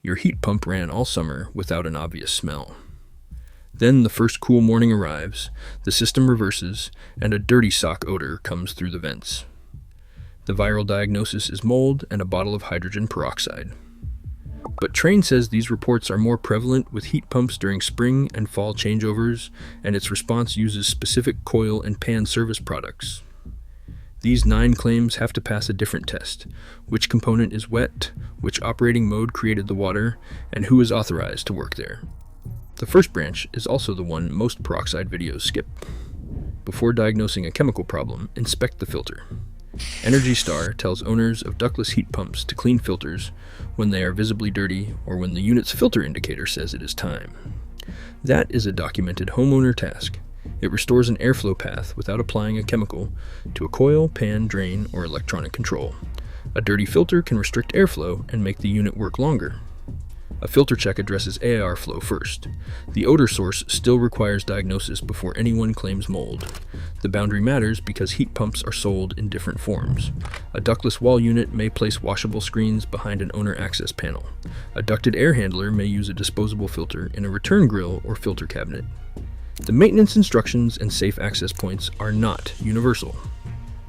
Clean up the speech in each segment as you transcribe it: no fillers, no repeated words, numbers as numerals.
Your heat pump ran all summer without an obvious smell. Then the first cool morning arrives, the system reverses, and a dirty sock odor comes through the vents. The viral diagnosis is mold and a bottle of hydrogen peroxide. But Trane says these reports are more prevalent with heat pumps during spring and fall changeovers, and its response uses specific coil and pan service products. These 9 claims have to pass a different test: which component is wet, which operating mode created the water, and who is authorized to work there. The first branch is also the one most peroxide videos skip. Before diagnosing a chemical problem, inspect the filter. Energy Star tells owners of ductless heat pumps to clean filters when they are visibly dirty or when the unit's filter indicator says it is time. That is a documented homeowner task. It restores an airflow path without applying a chemical to a coil, pan, drain, or electronic control. A dirty filter can restrict airflow and make the unit work longer. A filter check addresses AR flow first. The odor source still requires diagnosis before anyone claims mold. The boundary matters because heat pumps are sold in different forms. A ductless wall unit may place washable screens behind an owner access panel. A ducted air handler may use a disposable filter in a return grill or filter cabinet. The maintenance instructions and safe access points are not universal.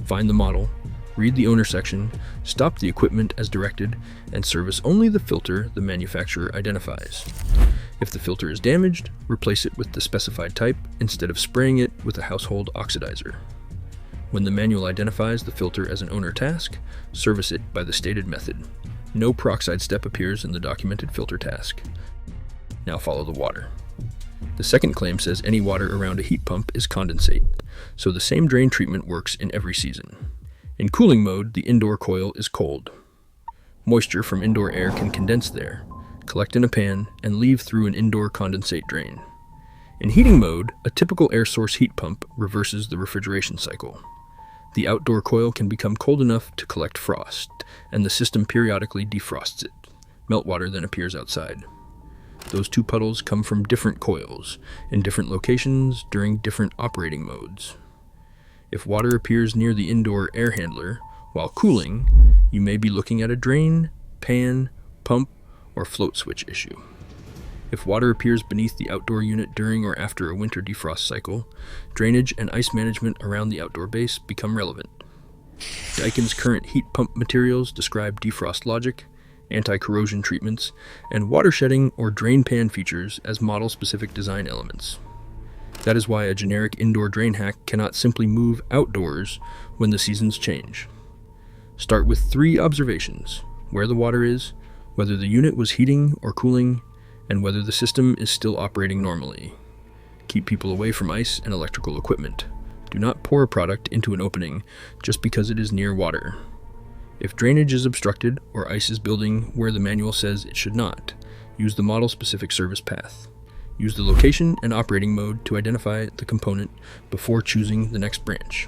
Find the model, read the owner section, stop the equipment as directed, and service only the filter the manufacturer identifies. If the filter is damaged, replace it with the specified type instead of spraying it with a household oxidizer. When the manual identifies the filter as an owner task, service it by the stated method. No peroxide step appears in the documented filter task. Now follow the water. The second claim says any water around a heat pump is condensate, so the same drain treatment works in every season. In cooling mode, the indoor coil is cold. Moisture from indoor air can condense there, collect in a pan, and leave through an indoor condensate drain. In heating mode, a typical air source heat pump reverses the refrigeration cycle. The outdoor coil can become cold enough to collect frost, and the system periodically defrosts it. Meltwater then appears outside. Those 2 puddles come from different coils, in different locations during different operating modes. If water appears near the indoor air handler while cooling, you may be looking at a drain, pan, pump, or float switch issue. If water appears beneath the outdoor unit during or after a winter defrost cycle, drainage and ice management around the outdoor base become relevant. Daikin's current heat pump materials describe defrost logic, anti-corrosion treatments, and water shedding or drain pan features as model-specific design elements. That is why a generic indoor drain hack cannot simply move outdoors when the seasons change. Start with 3 observations: where the water is, whether the unit was heating or cooling, and whether the system is still operating normally. Keep people away from ice and electrical equipment. Do not pour a product into an opening just because it is near water. If drainage is obstructed or ice is building where the manual says it should not, use the model-specific service path. Use the location and operating mode to identify the component before choosing the next branch.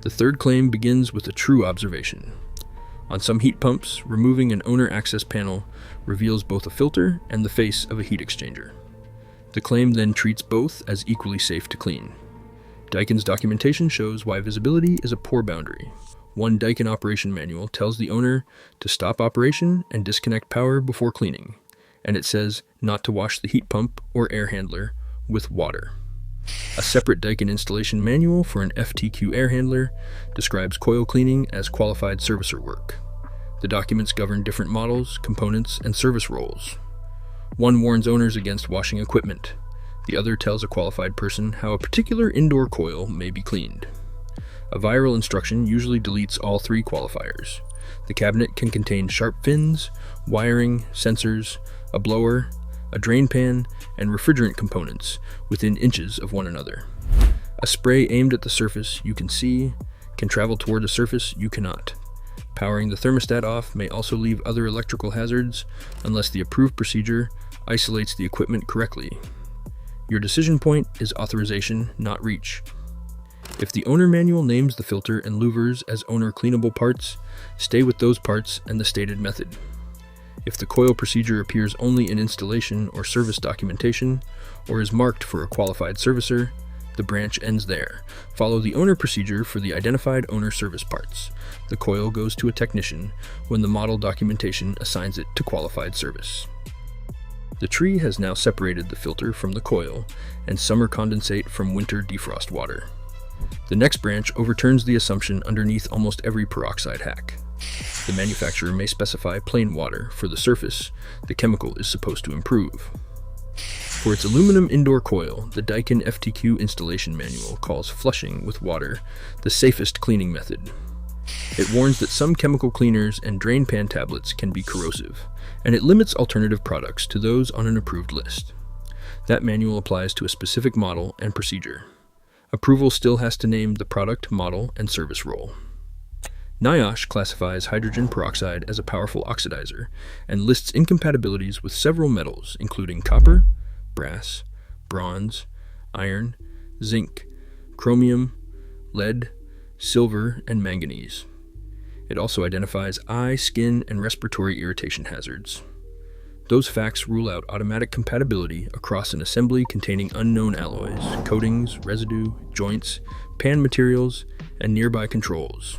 The third claim begins with a true observation. On some heat pumps, removing an owner access panel reveals both a filter and the face of a heat exchanger. The claim then treats both as equally safe to clean. Daikin's documentation shows why visibility is a poor boundary. One Daikin operation manual tells the owner to stop operation and disconnect power before cleaning, and it says not to wash the heat pump or air handler with water. A separate Daikin installation manual for an FTQ air handler describes coil cleaning as qualified servicer work. The documents govern different models, components, and service roles. One warns owners against washing equipment. The other tells a qualified person how a particular indoor coil may be cleaned. A viral instruction usually deletes all 3 qualifiers. The cabinet can contain sharp fins, wiring, sensors, a blower, a drain pan, and refrigerant components within inches of one another. A spray aimed at the surface you can see can travel toward a surface you cannot. Powering the thermostat off may also leave other electrical hazards unless the approved procedure isolates the equipment correctly. Your decision point is authorization, not reach. If the owner manual names the filter and louvers as owner cleanable parts, stay with those parts and the stated method. If the coil procedure appears only in installation or service documentation, or is marked for a qualified servicer, The branch ends there. Follow the owner procedure for the identified owner service parts. The coil goes to a technician when the model documentation assigns it to qualified service. The tree has now separated the filter from the coil and summer condensate from winter defrost water. The next branch overturns the assumption underneath almost every peroxide hack. The manufacturer may specify plain water for the surface the chemical is supposed to improve. For its aluminum indoor coil, the Daikin FTQ installation manual calls flushing with water the safest cleaning method. It warns that some chemical cleaners and drain pan tablets can be corrosive, and it limits alternative products to those on an approved list. That manual applies to a specific model and procedure. Approval still has to name the product, model, and service role. NIOSH classifies hydrogen peroxide as a powerful oxidizer and lists incompatibilities with several metals, including copper, brass, bronze, iron, zinc, chromium, lead, silver, and manganese. It also identifies eye, skin, and respiratory irritation hazards. Those facts rule out automatic compatibility across an assembly containing unknown alloys, coatings, residue, joints, pan materials, and nearby controls.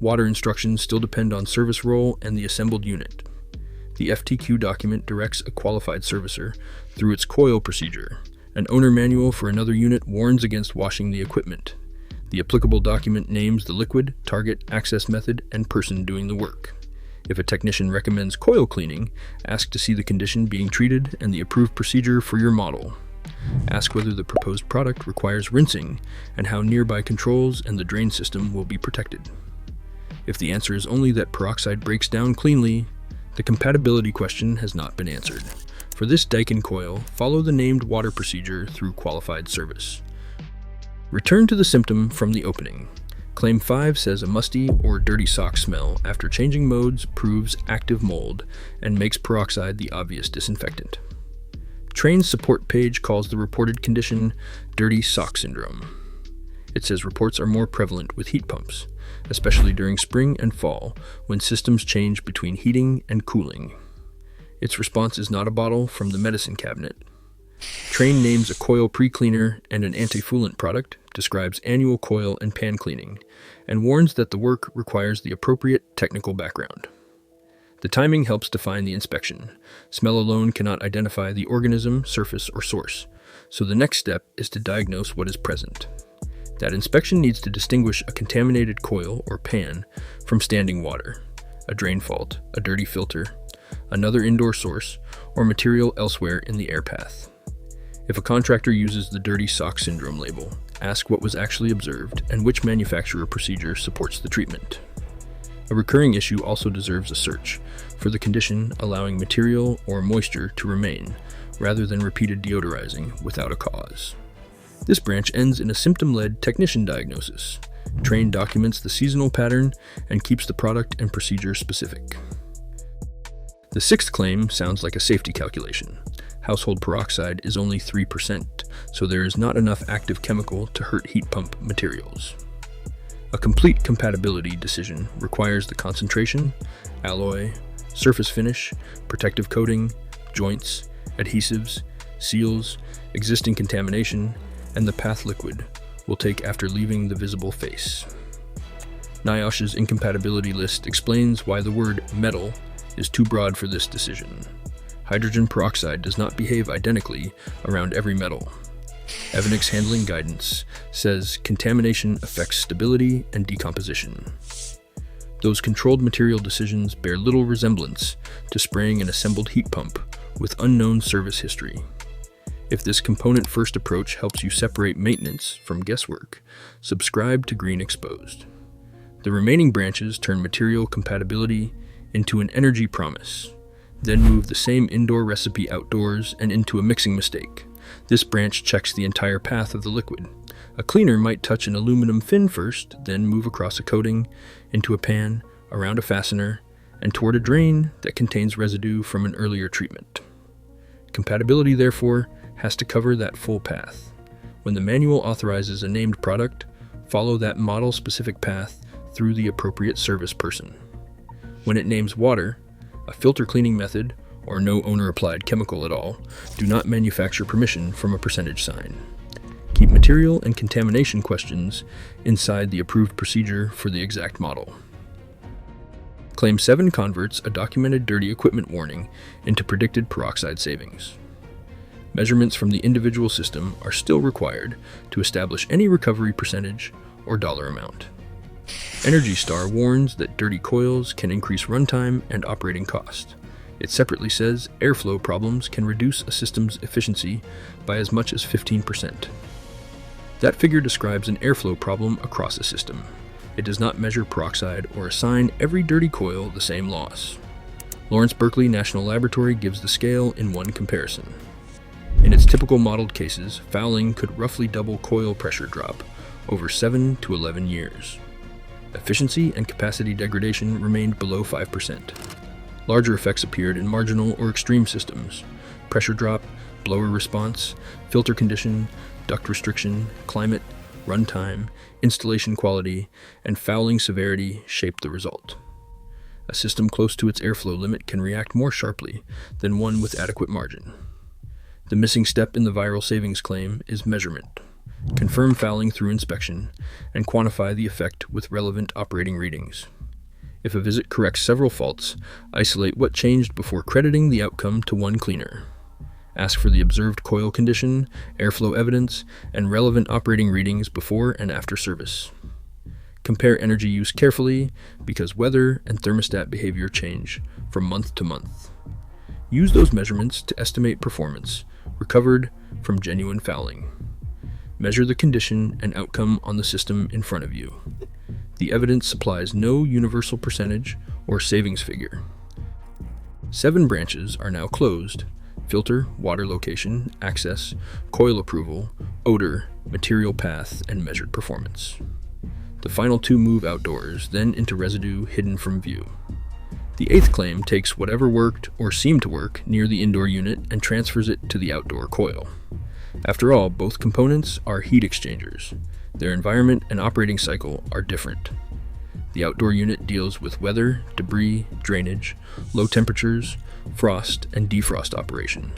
Water instructions still depend on service role and the assembled unit. The FTQ document directs a qualified servicer through its coil procedure. An owner manual for another unit warns against washing the equipment. The applicable document names the liquid, target, access method, and person doing the work. If a technician recommends coil cleaning, ask to see the condition being treated and the approved procedure for your model. Ask whether the proposed product requires rinsing and how nearby controls and the drain system will be protected. If the answer is only that peroxide breaks down cleanly, the compatibility question has not been answered. For this Daikin coil, follow the named water procedure through qualified service. Return to the symptom from the opening. Claim 5 says a musty or dirty sock smell after changing modes proves active mold and makes peroxide the obvious disinfectant. Trane's support page calls the reported condition dirty sock syndrome. It says reports are more prevalent with heat pumps, especially during spring and fall when systems change between heating and cooling. Its response is not a bottle from the medicine cabinet. Trane names a coil pre-cleaner and an anti-foulant product, describes annual coil and pan cleaning, and warns that the work requires the appropriate technical background. The timing helps define the inspection. Smell alone cannot identify the organism, surface, or source, so the next step is to diagnose what is present. That inspection needs to distinguish a contaminated coil or pan from standing water, a drain fault, a dirty filter, another indoor source, or material elsewhere in the air path. If a contractor uses the dirty sock syndrome label, ask what was actually observed and which manufacturer procedure supports the treatment. A recurring issue also deserves a search for the condition allowing material or moisture to remain, rather than repeated deodorizing without a cause. This branch ends in a symptom-led technician diagnosis. Trane documents the seasonal pattern and keeps the product and procedure specific. The sixth claim sounds like a safety calculation. Household peroxide is only 3%, so there is not enough active chemical to hurt heat pump materials. A complete compatibility decision requires the concentration, alloy, surface finish, protective coating, joints, adhesives, seals, existing contamination, and the path liquid will take after leaving the visible face. NIOSH's incompatibility list explains why the word metal is too broad for this decision. Hydrogen peroxide does not behave identically around every metal. Evonik's handling guidance says contamination affects stability and decomposition. Those controlled material decisions bear little resemblance to spraying an assembled heat pump with unknown service history. If this component-first approach helps you separate maintenance from guesswork, subscribe to Green Exposed. The remaining branches turn material compatibility into an energy promise, then move the same indoor recipe outdoors and into a mixing mistake. This branch checks the entire path of the liquid. A cleaner might touch an aluminum fin first, then move across a coating, into a pan, around a fastener, and toward a drain that contains residue from an earlier treatment. Compatibility, therefore, has to cover that full path. When the manual authorizes a named product, follow that model-specific path through the appropriate service person. When it names water, a filter cleaning method, or no owner-applied chemical at all, do not manufacture permission from a percentage sign. Keep Keep material and contamination questions inside the approved procedure for the exact model. Claim 7 converts a documented dirty equipment warning into predicted peroxide savings. Measurements from the individual system are still required to establish any recovery percentage or dollar amount. Energy Star warns that dirty coils can increase runtime and operating cost. It separately says airflow problems can reduce a system's efficiency by as much as 15%. That figure describes an airflow problem across a system. It does not measure peroxide or assign every dirty coil the same loss. Lawrence Berkeley National Laboratory gives the scale in one comparison. In its typical modeled cases, fouling could roughly double coil pressure drop over 7 to 11 years. Efficiency and capacity degradation remained below 5%. Larger effects appeared in marginal or extreme systems. Pressure drop, blower response, filter condition, duct restriction, climate, runtime, installation quality, and fouling severity shaped the result. A system close to its airflow limit can react more sharply than one with adequate margin. The missing step in the viral savings claim is measurement. Confirm fouling through inspection and quantify the effect with relevant operating readings. If a visit corrects several faults, isolate what changed before crediting the outcome to one cleaner. Ask for the observed coil condition, airflow evidence, and relevant operating readings before and after service. Compare energy use carefully because weather and thermostat behavior change from month to month. Use those measurements to estimate performance recovered from genuine fouling. Measure the condition and outcome on the system in front of you. The evidence supplies no universal percentage or savings figure. 7 branches are now closed: filter, water location, access, coil approval, odor, material path, and measured performance. The final 2 move outdoors, then into residue hidden from view. The 8th claim takes whatever worked or seemed to work near the indoor unit and transfers it to the outdoor coil. After all, both components are heat exchangers. Their environment and operating cycle are different. The outdoor unit deals with weather, debris, drainage, low temperatures, frost, and defrost operation.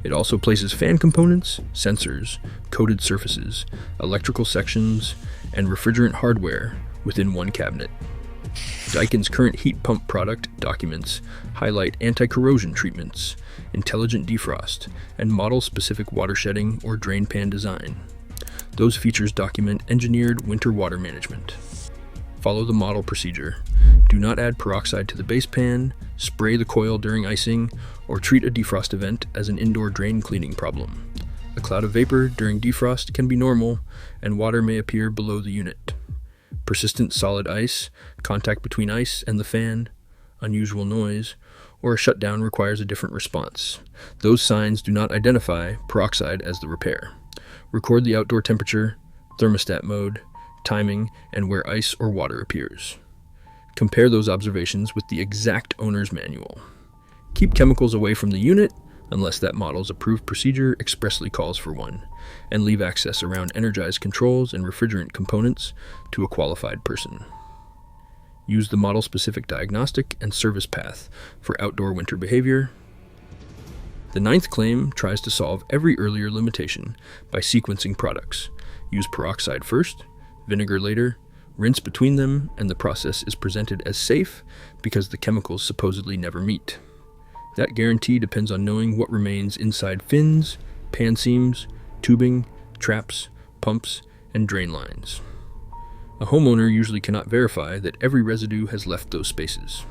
It also places fan components, sensors, coated surfaces, electrical sections, and refrigerant hardware within one cabinet. Daikin's current heat pump product documents highlight anti-corrosion treatments, intelligent defrost, and model-specific water shedding or drain pan design. Those features document engineered winter water management. Follow the model procedure. Do not add peroxide to the base pan, spray the coil during icing, or treat a defrost event as an indoor drain cleaning problem. A cloud of vapor during defrost can be normal, and water may appear below the unit. Persistent solid ice, contact between ice and the fan, unusual noise, or a shutdown requires a different response. Those signs do not identify peroxide as the repair. Record the outdoor temperature, thermostat mode, timing, and where ice or water appears. Compare those observations with the exact owner's manual. Keep chemicals away from the unit unless that model's approved procedure expressly calls for one, and leave access around energized controls and refrigerant components to a qualified person. Use the model-specific diagnostic and service path for outdoor winter behavior. The 9th claim tries to solve every earlier limitation by sequencing products. Use peroxide first, vinegar later, rinse between them, and the process is presented as safe because the chemicals supposedly never meet. That guarantee depends on knowing what remains inside fins, pan seams, tubing, traps, pumps, and drain lines. A homeowner usually cannot verify that every residue has left those spaces.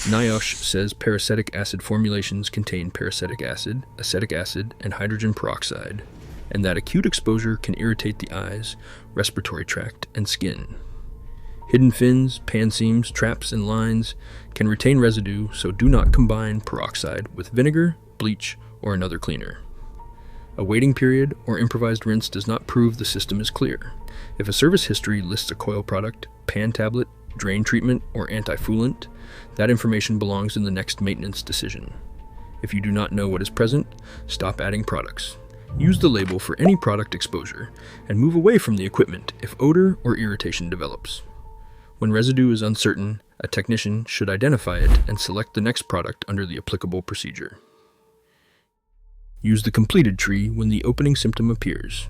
NIOSH says peracetic acid formulations contain peracetic acid, acetic acid, and hydrogen peroxide, and that acute exposure can irritate the eyes, respiratory tract, and skin. Hidden fins, pan seams, traps, and lines can retain residue, so do not combine peroxide with vinegar, bleach, or another cleaner. A waiting period or improvised rinse does not prove the system is clear. If a service history lists a coil product, pan tablet, drain treatment, or anti-foulant, that information belongs in the next maintenance decision. If you do not know what is present, stop adding products. Use the label for any product exposure and move away from the equipment if odor or irritation develops. When residue is uncertain, a technician should identify it and select the next product under the applicable procedure. Use the completed tree when the opening symptom appears.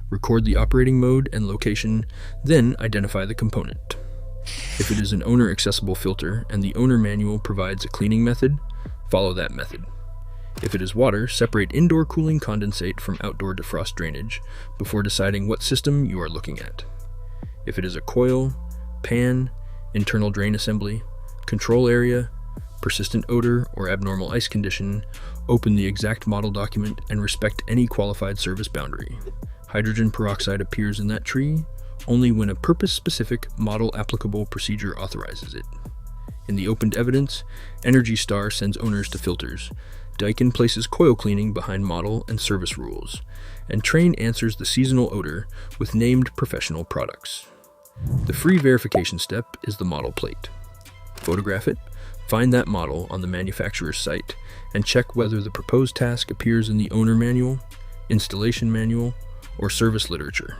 Record the operating mode and location, then identify the component. If it is an owner-accessible filter and the owner manual provides a cleaning method, follow that method. If it is water, separate indoor cooling condensate from outdoor defrost drainage before deciding what system you are looking at. If it is a coil, pan, internal drain assembly, control area, persistent odor, or abnormal ice condition, open the exact model document and respect any qualified service boundary. Hydrogen peroxide appears in that tree only when a purpose-specific model-applicable procedure authorizes it. In the opened evidence, Energy Star sends owners to filters, Daikin places coil cleaning behind model and service rules, and Trane answers the seasonal odor with named professional products. The free verification step is the model plate. Photograph it, find that model on the manufacturer's site, and check whether the proposed task appears in the owner manual, installation manual, or service literature.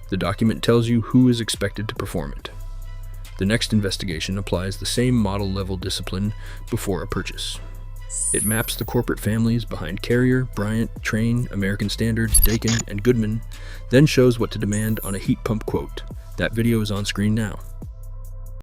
The document tells you who is expected to perform it. The next investigation applies the same model-level discipline before a purchase. It maps the corporate families behind Carrier, Bryant, Trane, American Standard, Daikin, and Goodman, then shows what to demand on a heat pump quote. That video is on screen now.